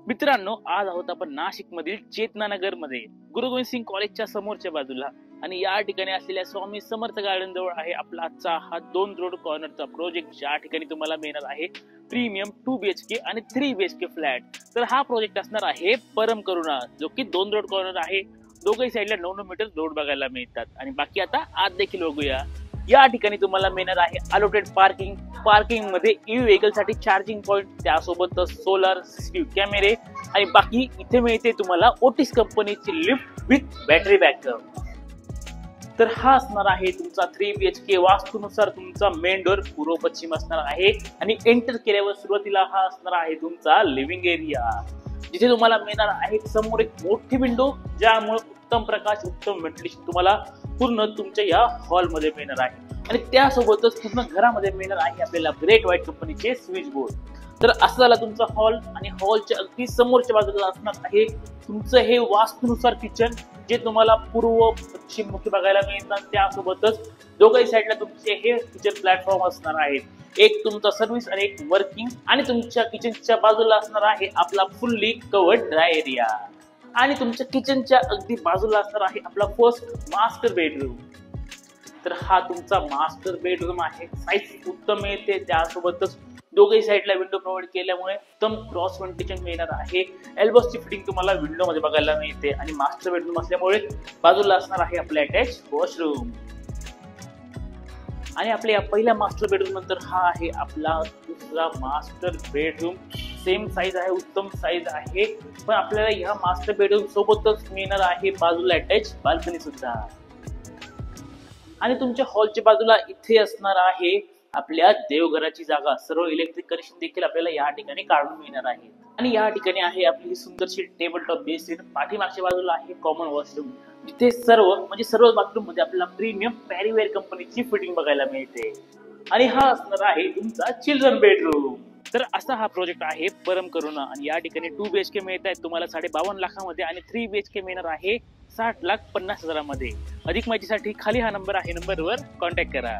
मित्रांनो, आज आहोत आपण नाशिक मधील चेतनानगर मध्ये गुरु गोविंद सिंग कॉलेजच्या समोरच्या बाजूला आणि या ठिकाणी असलेल्या स्वामी समर्थ गार्डन जवळ आहे आपला आजचा हा 2 रोड कॉर्नरचा प्रोजेक्ट, ज्या ठिकाणी तुम्हाला मिळणार आहे प्रीमियम 2 BHK आणि 3 BHK फ्लॅट. तर हा प्रोजेक्ट असणार आहे परम करुणा, जो की 2 रोड कॉर्नर आहे. दोघही साईडला 9 मीटर रोड बघायला मिळतात आणि बाकी आता आत देखील बघूया. या ठिकाणी तुम्हाला मिळणार आहे अलोटेड पार्किंग मध्ये ई व्हेकल साठी चार्जिंग पॉइंट, त्यासोबतच सोलर सीसीटीव्ही कॅमेरे आणि बाकी इथे मिळते तुम्हाला ओटिस कंपनीची लिफ्ट विथ बॅटरी बॅकअप. तर हा असणार आहे तुमचा 3 BHK. वास्तूनुसार तुमचा मेन डोर पूर्व पश्चिम असणार आहे आणि एंटर केल्यावर सुरुवातीला हा असणार आहे तुमचा लिव्हिंग एरिया, जिथे तुम्हाला मिळणार आहे समोर एक मोठी विंडो, ज्यामुळे उत्तम प्रकाश, उत्तम व्हेंटिलेशन तुम्हाला पूर्ण तुमच्या या हॉल मध्ये मिळणार आहे. आणि त्यासोबतच पूर्ण घरामध्ये मिळणार आहे आपल्याला ग्रेट व्हाईट कंपनीचे स्विच बोर्ड. तर असं झाला तुमचा हॉल आणि हॉलच्या अगदी समोरच्या बाजूला असणार आहे तुमचं हे वास्तूनुसार किचन, जे तुम्हाला पूर्व पश्चिम मुखी बघायला मिळतात. त्यासोबतच दोघही साईडला तुमचे हे किचन प्लॅटफॉर्म असणार आहेत, एक तुमचा सर्व्हिस आणि एक वर्किंग. आणि तुमच्या किचनच्या बाजूला असणार आहे आपला फुल्ली कवर्ड ड्राय एरिया आणि तुमच्या किचनच्या अगदी बाजूला असणार आहे आपला फर्स्ट मास्टर बेडरूम. तर हा तुमचा मास्टर बेडरूम आहे, साईज उत्तम येते. त्यासोबतच दोघही साईडला विंडो प्रोव्हाइड केल्यामुळे उत्तम क्रॉस व्हेंटिलेशन मिळणार आहे. एल्बोसची फिटिंग तुम्हाला विंडो मध्ये बघायला मिळते आणि मास्टर बेडरूम असल्यामुळे बाजूला असणार आहे आपला अटॅच वॉशरूम. आणि आपल्या पहिल्या मास्टर बेडरूम नंतर हा आहे आपला दुसरा मास्टर बेडरूम. सेम साईज आहे, उत्तम साईज आहे, पण आपल्याला या मास्टर बेडरूम सोबतच मिळणार आहे बाजूला अटॅच बाल्कनी सुद्धा. आणि तुमच्या हॉलच्या बाजूला इथे असणार आहे आपल्या देवघराची जागा. सर्व इलेक्ट्रिक कनेक्शन देखील आपल्याला या ठिकाणी काढून मिळणार आहे. आणि या ठिकाणी आहे आपली सुंदरशी टेबल टॉप बेसिन. पाठीमागच्या बाजूला आहे कॉमन वॉशरूम, जिथे सर्व बाथरूम मध्ये आपल्याला प्रीमियम पॅरीवेअर कंपनीची फिटिंग बघायला मिळते. आणि हा असणार आहे तुमचा चिल्ड्रन बेडरूम. तर असा हा प्रोजेक्ट आहे परम करुणा आणि या ठिकाणी 2 BHK मिळत आहेत तुम्हाला 52.5 लाखामध्ये आणि 3 BHK मिळणार आहे 60,50,000 मध्ये. अधिक माहितीसाठी खाली हा नंबर आहे, नंबरवर कॉन्टॅक्ट करा.